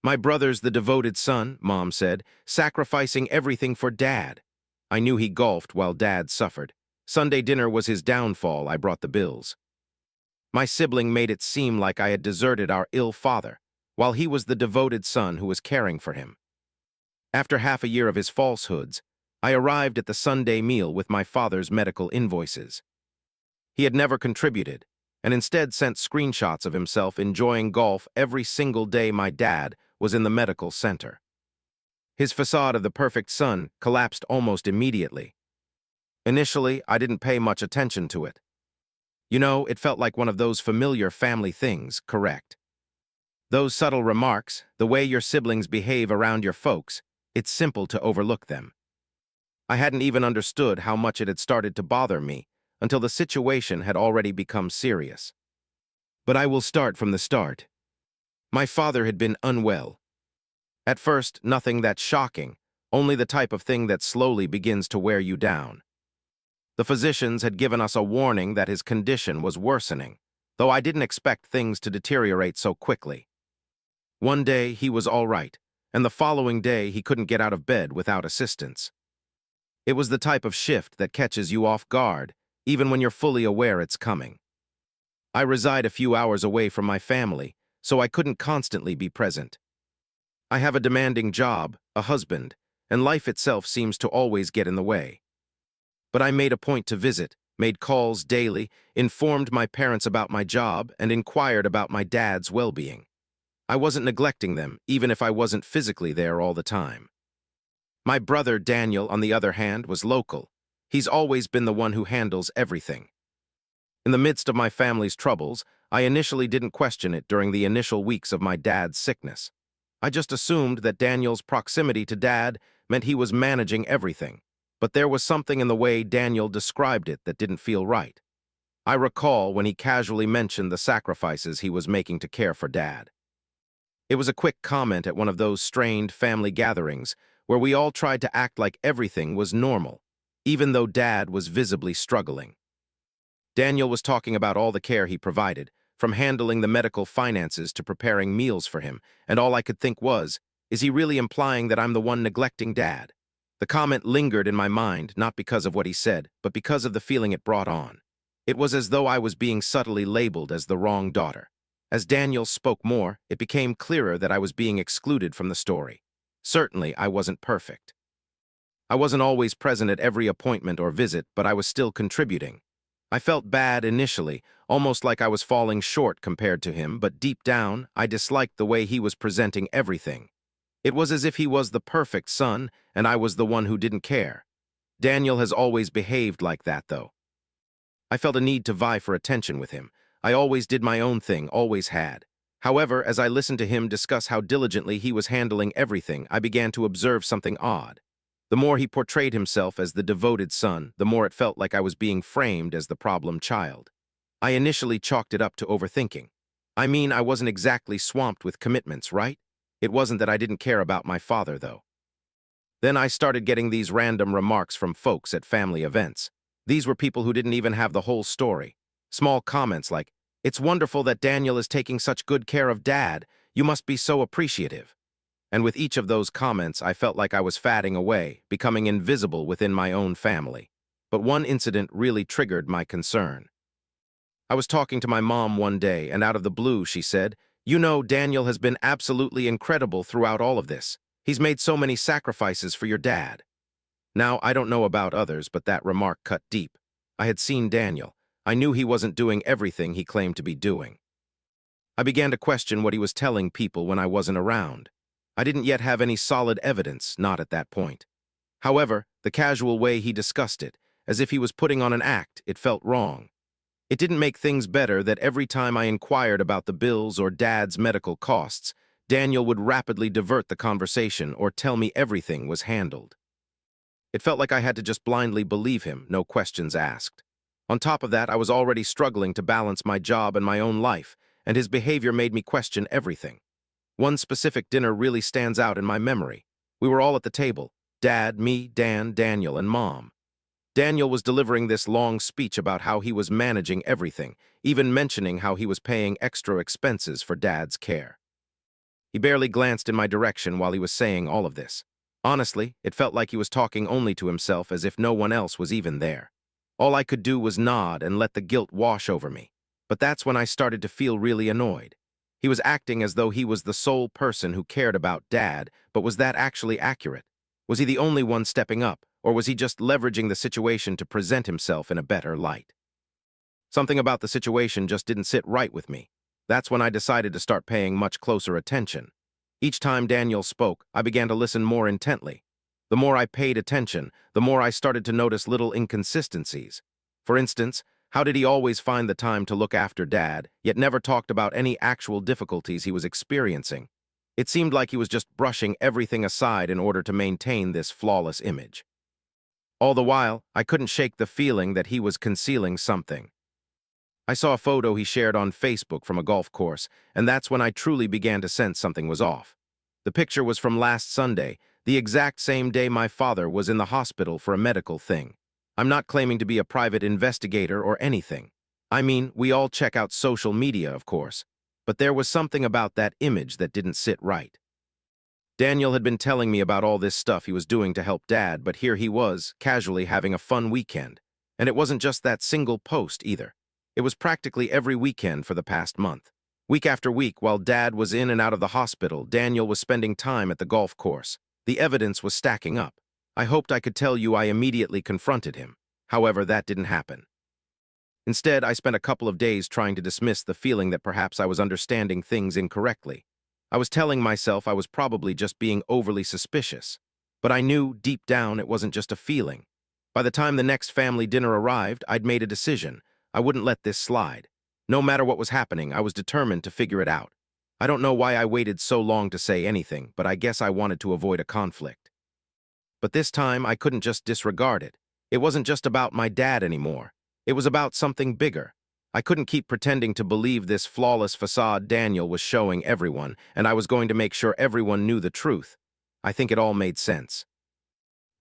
My brother's the devoted son, Mom said, sacrificing everything for Dad. I knew he golfed while Dad suffered. Sunday dinner was his downfall. I brought the bills. My sibling made it seem like I had deserted our ill father, while he was the devoted son who was caring for him. After half a year of his falsehoods, I arrived at the Sunday meal with my father's medical invoices. He had never contributed, and instead sent screenshots of himself enjoying golf every single day my dad was in the medical center. His facade of the perfect son collapsed almost immediately. Initially, I didn't pay much attention to it. You know, it felt like one of those familiar family things, correct? Those subtle remarks, the way your siblings behave around your folks, it's simple to overlook them. I hadn't even understood how much it had started to bother me until the situation had already become serious. But I will start from the start. My father had been unwell. At first, nothing that shocking, only the type of thing that slowly begins to wear you down. The physicians had given us a warning that his condition was worsening, though I didn't expect things to deteriorate so quickly. One day, he was all right, and the following day, he couldn't get out of bed without assistance. It was the type of shift that catches you off guard, even when you're fully aware it's coming. I reside a few hours away from my family, so I couldn't constantly be present. I have a demanding job, a husband, and life itself seems to always get in the way. But I made a point to visit, made calls daily, informed my parents about my job, and inquired about my dad's well-being. I wasn't neglecting them, even if I wasn't physically there all the time. My brother Daniel, on the other hand, was local. He's always been the one who handles everything. In the midst of my family's troubles, I initially didn't question it during the initial weeks of my dad's sickness. I just assumed that Daniel's proximity to Dad meant he was managing everything, but there was something in the way Daniel described it that didn't feel right. I recall when he casually mentioned the sacrifices he was making to care for Dad. It was a quick comment at one of those strained family gatherings where we all tried to act like everything was normal, even though Dad was visibly struggling. Daniel was talking about all the care he provided, from handling the medical finances to preparing meals for him, and all I could think was, is he really implying that I'm the one neglecting Dad? The comment lingered in my mind, not because of what he said, but because of the feeling it brought on. It was as though I was being subtly labeled as the wrong daughter. As Daniel spoke more, it became clearer that I was being excluded from the story. Certainly, I wasn't perfect. I wasn't always present at every appointment or visit, but I was still contributing. I felt bad initially, almost like I was falling short compared to him, but deep down, I disliked the way he was presenting everything. It was as if he was the perfect son, and I was the one who didn't care. Daniel has always behaved like that, though. I felt a need to vie for attention with him. I always did my own thing, always had. However, as I listened to him discuss how diligently he was handling everything, I began to observe something odd. The more he portrayed himself as the devoted son, the more it felt like I was being framed as the problem child. I initially chalked it up to overthinking. I mean, I wasn't exactly swamped with commitments, right? It wasn't that I didn't care about my father, though. Then I started getting these random remarks from folks at family events. These were people who didn't even have the whole story. Small comments like, "It's wonderful that Daniel is taking such good care of Dad. You must be so appreciative." And with each of those comments, I felt like I was fading away, becoming invisible within my own family. But one incident really triggered my concern. I was talking to my mom one day, and out of the blue, she said, "You know, Daniel has been absolutely incredible throughout all of this. He's made so many sacrifices for your dad." Now, I don't know about others, but that remark cut deep. I had seen Daniel. I knew he wasn't doing everything he claimed to be doing. I began to question what he was telling people when I wasn't around. I didn't yet have any solid evidence, not at that point. However, the casual way he discussed it, as if he was putting on an act, it felt wrong. It didn't make things better that every time I inquired about the bills or Dad's medical costs, Daniel would rapidly divert the conversation or tell me everything was handled. It felt like I had to just blindly believe him, no questions asked. On top of that, I was already struggling to balance my job and my own life, and his behavior made me question everything. One specific dinner really stands out in my memory. We were all at the table: Dad, me, Dan, Daniel, and Mom. Daniel was delivering this long speech about how he was managing everything, even mentioning how he was paying extra expenses for Dad's care. He barely glanced in my direction while he was saying all of this. Honestly, it felt like he was talking only to himself, as if no one else was even there. All I could do was nod and let the guilt wash over me. But that's when I started to feel really annoyed. He was acting as though he was the sole person who cared about Dad, but was that actually accurate? Was he the only one stepping up, or was he just leveraging the situation to present himself in a better light? Something about the situation just didn't sit right with me. That's when I decided to start paying much closer attention. Each time Daniel spoke, I began to listen more intently. The more I paid attention, the more I started to notice little inconsistencies. For instance, how did he always find the time to look after Dad, yet never talked about any actual difficulties he was experiencing? It seemed like he was just brushing everything aside in order to maintain this flawless image. All the while, I couldn't shake the feeling that he was concealing something. I saw a photo he shared on Facebook from a golf course, and that's when I truly began to sense something was off. The picture was from last Sunday, the exact same day my father was in the hospital for a medical thing. I'm not claiming to be a private investigator or anything. I mean, we all check out social media, of course. But there was something about that image that didn't sit right. Daniel had been telling me about all this stuff he was doing to help Dad, but here he was, casually having a fun weekend. And it wasn't just that single post, either. It was practically every weekend for the past month. Week after week, while Dad was in and out of the hospital, Daniel was spending time at the golf course. The evidence was stacking up. I hoped I could tell you I immediately confronted him. However, that didn't happen. Instead, I spent a couple of days trying to dismiss the feeling that perhaps I was understanding things incorrectly. I was telling myself I was probably just being overly suspicious. But I knew, deep down, it wasn't just a feeling. By the time the next family dinner arrived, I'd made a decision. I wouldn't let this slide. No matter what was happening, I was determined to figure it out. I don't know why I waited so long to say anything, but I guess I wanted to avoid a conflict. But this time, I couldn't just disregard it. It wasn't just about my dad anymore. It was about something bigger. I couldn't keep pretending to believe this flawless facade Daniel was showing everyone, and I was going to make sure everyone knew the truth. I think it all made sense.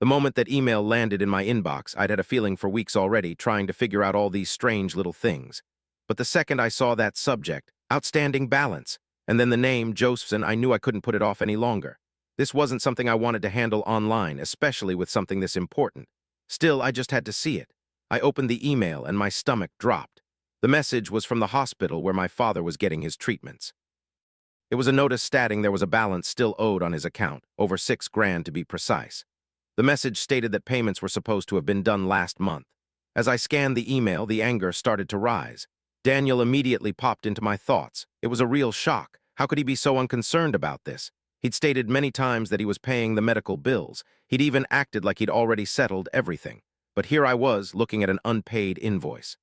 The moment that email landed in my inbox, I'd had a feeling for weeks already, trying to figure out all these strange little things. But the second I saw that subject, outstanding balance, and then the name, Josephson, I knew I couldn't put it off any longer. This wasn't something I wanted to handle online, especially with something this important. Still, I just had to see it. I opened the email and my stomach dropped. The message was from the hospital where my father was getting his treatments. It was a notice stating there was a balance still owed on his account, over $6,000 to be precise. The message stated that payments were supposed to have been done last month. As I scanned the email, the anger started to rise. Daniel immediately popped into my thoughts. It was a real shock. How could he be so unconcerned about this? He'd stated many times that he was paying the medical bills. He'd even acted like he'd already settled everything. But here I was, looking at an unpaid invoice.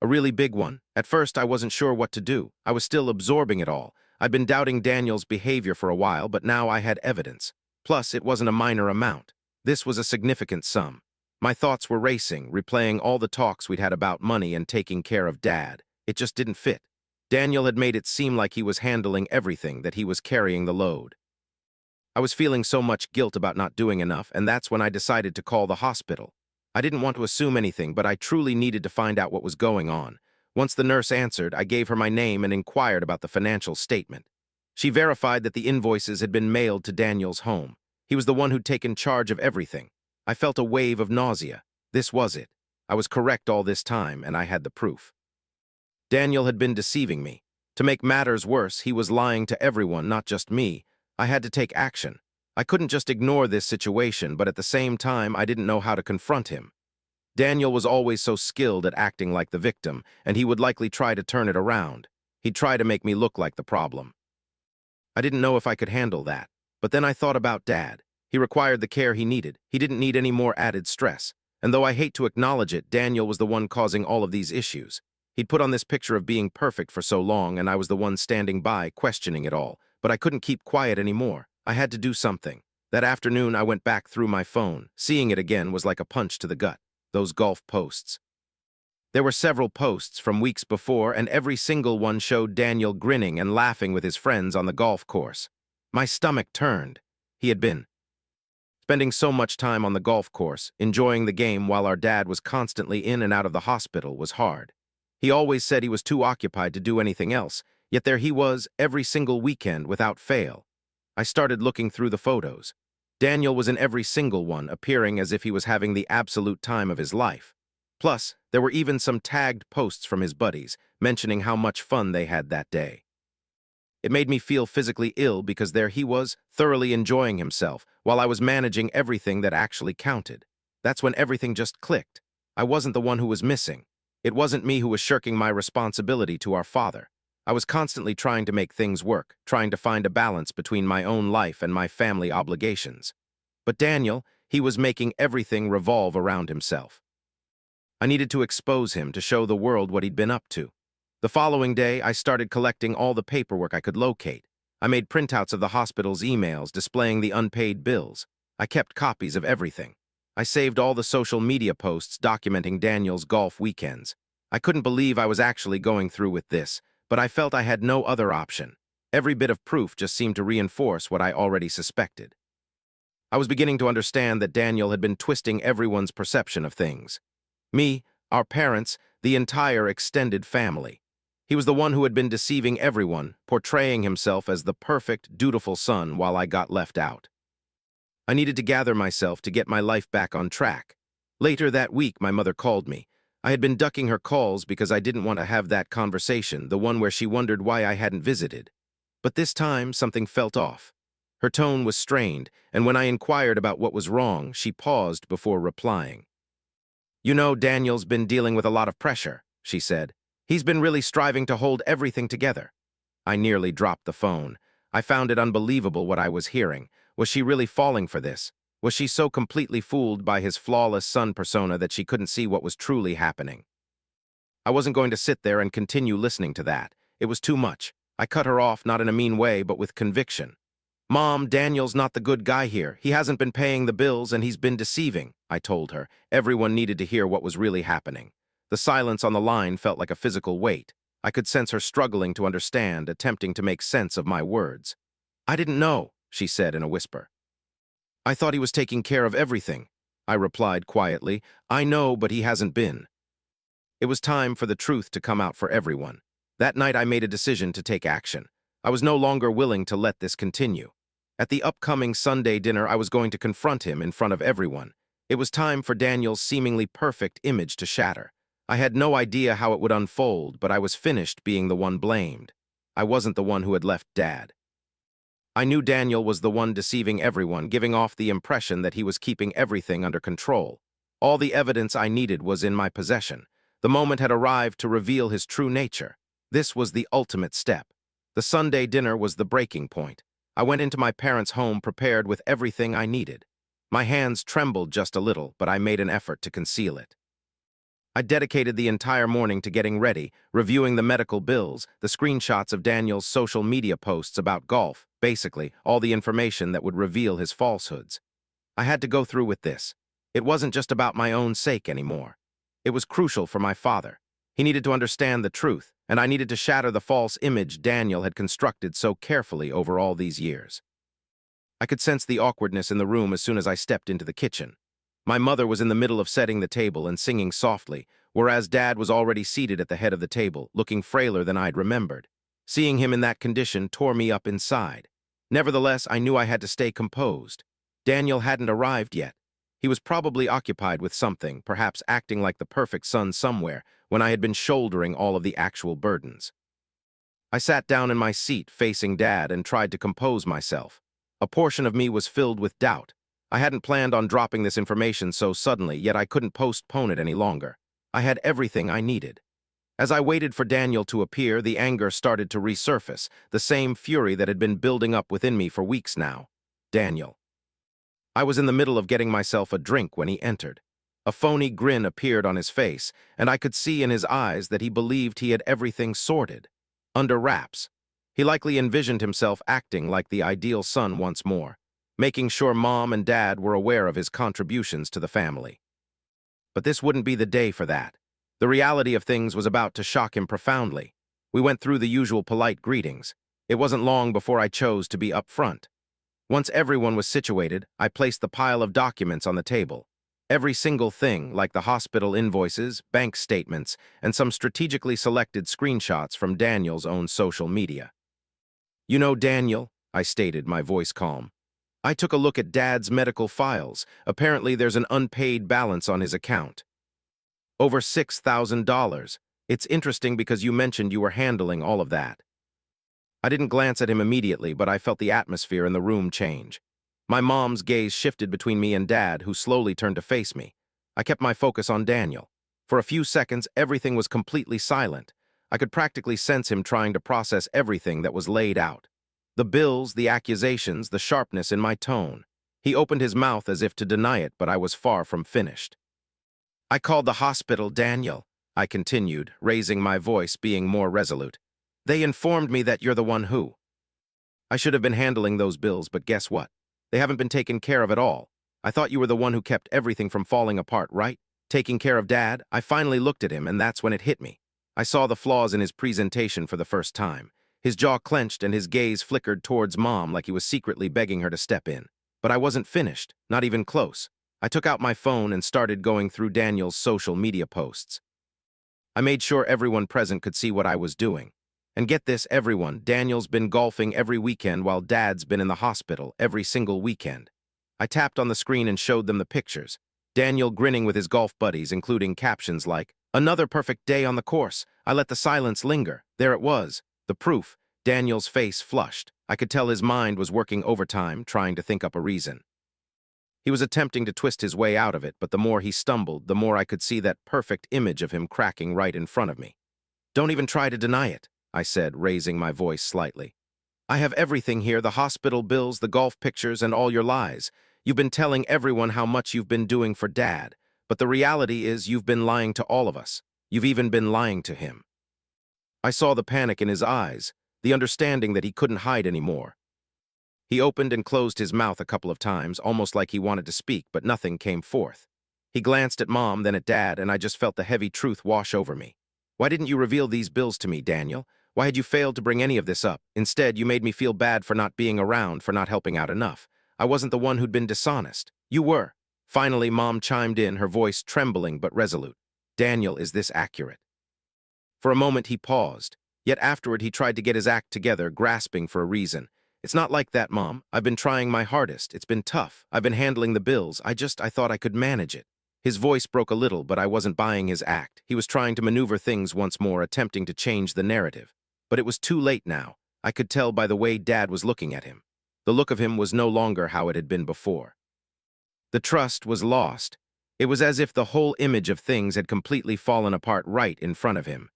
A really big one. At first, I wasn't sure what to do. I was still absorbing it all. I'd been doubting Daniel's behavior for a while, but now I had evidence. Plus, it wasn't a minor amount. This was a significant sum. My thoughts were racing, replaying all the talks we'd had about money and taking care of Dad. It just didn't fit. Daniel had made it seem like he was handling everything, that he was carrying the load. I was feeling so much guilt about not doing enough, and that's when I decided to call the hospital. I didn't want to assume anything, but I truly needed to find out what was going on. Once the nurse answered, I gave her my name and inquired about the financial statement. She verified that the invoices had been mailed to Daniel's home. He was the one who'd taken charge of everything. I felt a wave of nausea. This was it. I was correct all this time, and I had the proof. Daniel had been deceiving me. To make matters worse, he was lying to everyone, not just me. I had to take action. I couldn't just ignore this situation, but at the same time, I didn't know how to confront him. Daniel was always so skilled at acting like the victim, and he would likely try to turn it around. He'd try to make me look like the problem. I didn't know if I could handle that. But then I thought about Dad. He required the care he needed. He didn't need any more added stress. And though I hate to acknowledge it, Daniel was the one causing all of these issues. He'd put on this picture of being perfect for so long, and I was the one standing by, questioning it all. But I couldn't keep quiet anymore. I had to do something. That afternoon, I went back through my phone. Seeing it again was like a punch to the gut. Those golf posts. There were several posts from weeks before, and every single one showed Daniel grinning and laughing with his friends on the golf course. My stomach turned. He had been spending so much time on the golf course, enjoying the game while our dad was constantly in and out of the hospital was hard. He always said he was too occupied to do anything else. Yet there he was every single weekend without fail. I started looking through the photos. Daniel was in every single one, appearing as if he was having the absolute time of his life. Plus, there were even some tagged posts from his buddies, mentioning how much fun they had that day. It made me feel physically ill because there he was, thoroughly enjoying himself, while I was managing everything that actually counted. That's when everything just clicked. I wasn't the one who was missing. It wasn't me who was shirking my responsibility to our father. I was constantly trying to make things work, trying to find a balance between my own life and my family obligations. But Daniel, he was making everything revolve around himself. I needed to expose him to show the world what he'd been up to. The following day, I started collecting all the paperwork I could locate. I made printouts of the hospital's emails displaying the unpaid bills. I kept copies of everything. I saved all the social media posts documenting Daniel's golf weekends. I couldn't believe I was actually going through with this, but I felt I had no other option. Every bit of proof just seemed to reinforce what I already suspected. I was beginning to understand that Daniel had been twisting everyone's perception of things. Me, our parents, the entire extended family. He was the one who had been deceiving everyone, portraying himself as the perfect, dutiful son while I got left out. I needed to gather myself to get my life back on track. Later that week, my mother called me. I had been ducking her calls because I didn't want to have that conversation, the one where she wondered why I hadn't visited. But this time, something felt off. Her tone was strained, and when I inquired about what was wrong, she paused before replying. "You know, Daniel's been dealing with a lot of pressure," she said. "He's been really striving to hold everything together." I nearly dropped the phone. I found it unbelievable what I was hearing. Was she really falling for this? Was she so completely fooled by his flawless son persona that she couldn't see what was truly happening? I wasn't going to sit there and continue listening to that. It was too much. I cut her off, not in a mean way, but with conviction. "Mom, Daniel's not the good guy here. He hasn't been paying the bills and he's been deceiving," I told her. Everyone needed to hear what was really happening. The silence on the line felt like a physical weight. I could sense her struggling to understand, attempting to make sense of my words. "I didn't know," she said in a whisper. "I thought he was taking care of everything," I replied quietly. "I know, but he hasn't been." It was time for the truth to come out for everyone. That night I made a decision to take action. I was no longer willing to let this continue. At the upcoming Sunday dinner, I was going to confront him in front of everyone. It was time for Daniel's seemingly perfect image to shatter. I had no idea how it would unfold, but I was finished being the one blamed. I wasn't the one who had left Dad. I knew Daniel was the one deceiving everyone, giving off the impression that he was keeping everything under control. All the evidence I needed was in my possession. The moment had arrived to reveal his true nature. This was the ultimate step. The Sunday dinner was the breaking point. I went into my parents' home prepared with everything I needed. My hands trembled just a little, but I made an effort to conceal it. I dedicated the entire morning to getting ready, reviewing the medical bills, the screenshots of Daniel's social media posts about golf, basically, all the information that would reveal his falsehoods. I had to go through with this. It wasn't just about my own sake anymore. It was crucial for my father. He needed to understand the truth, and I needed to shatter the false image Daniel had constructed so carefully over all these years. I could sense the awkwardness in the room as soon as I stepped into the kitchen. My mother was in the middle of setting the table and singing softly, whereas Dad was already seated at the head of the table, looking frailer than I'd remembered. Seeing him in that condition tore me up inside. Nevertheless, I knew I had to stay composed. Daniel hadn't arrived yet. He was probably occupied with something, perhaps acting like the perfect son somewhere, when I had been shouldering all of the actual burdens. I sat down in my seat facing Dad and tried to compose myself. A portion of me was filled with doubt. I hadn't planned on dropping this information so suddenly, yet I couldn't postpone it any longer. I had everything I needed. As I waited for Daniel to appear, the anger started to resurface, the same fury that had been building up within me for weeks now. Daniel. I was in the middle of getting myself a drink when he entered. A phony grin appeared on his face, and I could see in his eyes that he believed he had everything sorted. Under wraps. He likely envisioned himself acting like the ideal son once more, making sure Mom and Dad were aware of his contributions to the family. But this wouldn't be the day for that. The reality of things was about to shock him profoundly. We went through the usual polite greetings. It wasn't long before I chose to be upfront. Once everyone was situated, I placed the pile of documents on the table. Every single thing, like the hospital invoices, bank statements, and some strategically selected screenshots from Daniel's own social media. "You know, Daniel," I stated, my voice calm. "I took a look at Dad's medical files. Apparently there's an unpaid balance on his account. Over $6,000. It's interesting because you mentioned you were handling all of that." I didn't glance at him immediately, but I felt the atmosphere in the room change. My mom's gaze shifted between me and Dad, who slowly turned to face me. I kept my focus on Daniel. For a few seconds, everything was completely silent. I could practically sense him trying to process everything that was laid out. The bills, the accusations, the sharpness in my tone. He opened his mouth as if to deny it, but I was far from finished. "I called the hospital, Daniel," I continued, raising my voice, being more resolute. "They informed me that you're the one who. I should have been handling those bills, but guess what? They haven't been taken care of at all. I thought you were the one who kept everything from falling apart, right? Taking care of Dad." I finally looked at him, and that's when it hit me. I saw the flaws in his presentation for the first time. His jaw clenched and his gaze flickered towards Mom like he was secretly begging her to step in. But I wasn't finished, not even close. I took out my phone and started going through Daniel's social media posts. I made sure everyone present could see what I was doing. And get this, everyone, Daniel's been golfing every weekend while Dad's been in the hospital every single weekend. I tapped on the screen and showed them the pictures. Daniel grinning with his golf buddies, including captions like, "Another perfect day on the course. I let the silence linger." There it was, the proof. Daniel's face flushed. I could tell his mind was working overtime, trying to think up a reason. He was attempting to twist his way out of it, but the more he stumbled, the more I could see that perfect image of him cracking right in front of me. "Don't even try to deny it," I said, raising my voice slightly. "I have everything here, the hospital bills, the golf pictures, and all your lies. You've been telling everyone how much you've been doing for Dad, but the reality is you've been lying to all of us. You've even been lying to him." I saw the panic in his eyes, the understanding that he couldn't hide anymore. He opened and closed his mouth a couple of times, almost like he wanted to speak, but nothing came forth. He glanced at Mom, then at Dad, and I just felt the heavy truth wash over me. "Why didn't you reveal these bills to me, Daniel? Why had you failed to bring any of this up? Instead, you made me feel bad for not being around, for not helping out enough. I wasn't the one who'd been dishonest. You were." Finally, Mom chimed in, her voice trembling but resolute. "Daniel, is this accurate?" For a moment, he paused. Yet afterward, he tried to get his act together, grasping for a reason. "It's not like that, Mom. I've been trying my hardest. It's been tough. I've been handling the bills. I thought I could manage it." His voice broke a little, but I wasn't buying his act. He was trying to maneuver things once more, attempting to change the narrative. But it was too late now. I could tell by the way Dad was looking at him. The look of him was no longer how it had been before. The trust was lost. It was as if the whole image of things had completely fallen apart right in front of him.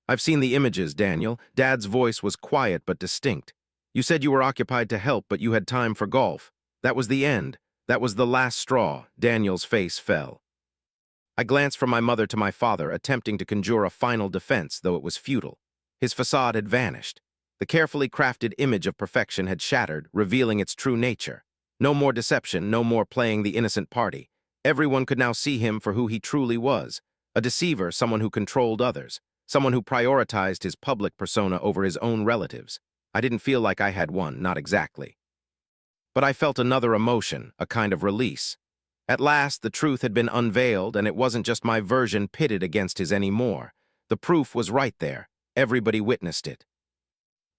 "I've seen the images, Daniel." Dad's voice was quiet but distinct. "You said you were occupied to help, but you had time for golf. That was the end. That was the last straw." Daniel's face fell. I glanced from my mother to my father, attempting to conjure a final defense, though it was futile. His facade had vanished. The carefully crafted image of perfection had shattered, revealing its true nature. No more deception, no more playing the innocent party. Everyone could now see him for who he truly was. A deceiver, someone who controlled others. Someone who prioritized his public persona over his own relatives. I didn't feel like I had won, not exactly. But I felt another emotion, a kind of release. At last, the truth had been unveiled, and it wasn't just my version pitted against his anymore. The proof was right there. Everybody witnessed it.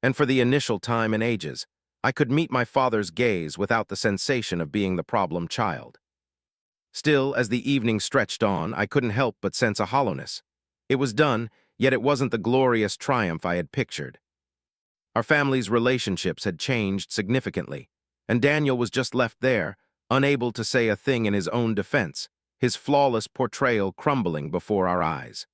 And for the initial time in ages, I could meet my father's gaze without the sensation of being the problem child. Still, as the evening stretched on, I couldn't help but sense a hollowness. It was done, yet it wasn't the glorious triumph I had pictured. Our family's relationships had changed significantly, and Daniel was just left there, unable to say a thing in his own defense, his flawless portrayal crumbling before our eyes.